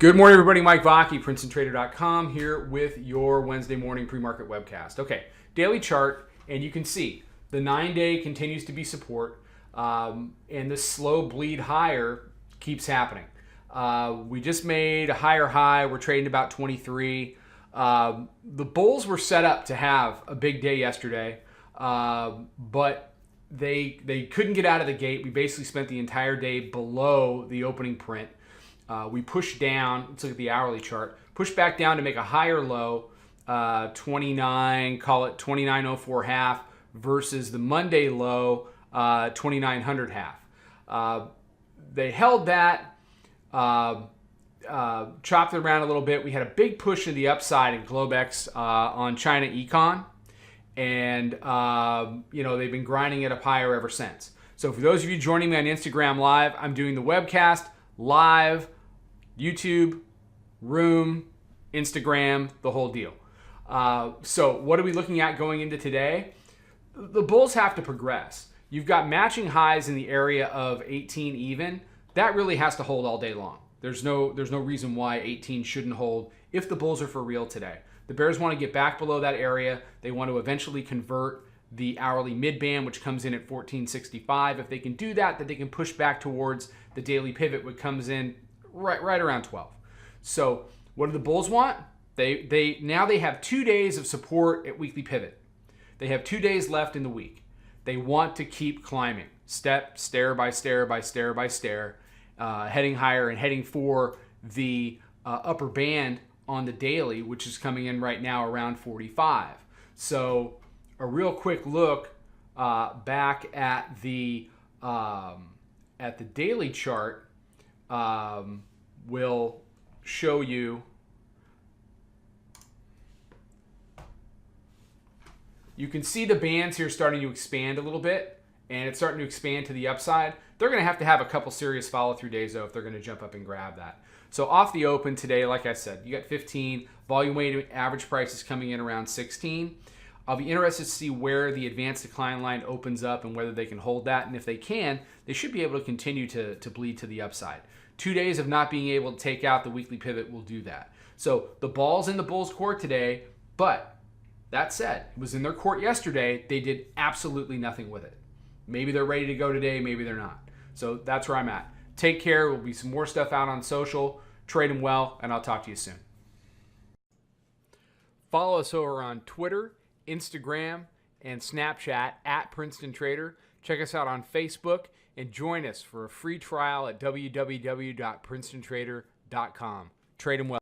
Good morning, everybody. Mike Vacchi, Princetontrader.com, here with your Wednesday morning pre-market webcast. Okay, daily chart, and you can see the 9-day continues to be support, and the slow bleed higher keeps happening. We just made a higher high. We're trading about 23. The bulls were set up to have a big day yesterday, but they couldn't get out of the gate. We basically spent the entire day below the opening print. We pushed down, let's look at the hourly chart, pushed back down to make a higher low, 29, call it 29.04 half versus the Monday low, 2900 half. They held that, chopped it around a little bit. We had a big push to the upside in Globex on China Econ, and they've been grinding it up higher ever since. So for those of you joining me on Instagram Live, I'm doing the webcast live, YouTube, Room, Instagram, the whole deal. So what are we looking at going into today? The bulls have to progress. You've got matching highs in the area of 18 even. That really has to hold all day long. There's no reason why 18 shouldn't hold if the bulls are for real today. The bears want to get back below that area. They want to eventually convert the hourly mid-band, which comes in at 1465. If they can do that, then they can push back towards the daily pivot, which comes in right around 12. So what do the bulls want? They have 2 days of support at weekly pivot. They have 2 days left in the week. They want to keep climbing, stair by stair by stair by stair, heading higher and heading for the upper band on the daily, which is coming in right now around 45. So a real quick look back at the daily chart will show you. You can see the bands here starting to expand a little bit, and it's starting to expand to the upside. They're going to have a couple serious follow-through days, though, if they're going to jump up and grab that. So off the open today, like I said, you got 15. Volume weighted average price is coming in around 16. I'll be interested to see where the advanced decline line opens up and whether they can hold that. And if they can, they should be able to continue to bleed to the upside. 2 days of not being able to take out the weekly pivot will do that. So the ball's in the bulls' court today, but that said, it was in their court yesterday. They did absolutely nothing with it. Maybe they're ready to go today. Maybe they're not. So that's where I'm at. Take care. There will be some more stuff out on social. Trade them well, and I'll talk to you soon. Follow us over on Twitter, Instagram, and Snapchat at Princeton Trader. Check us out on Facebook and join us for a free trial at www.princetontrader.com. Trade them well.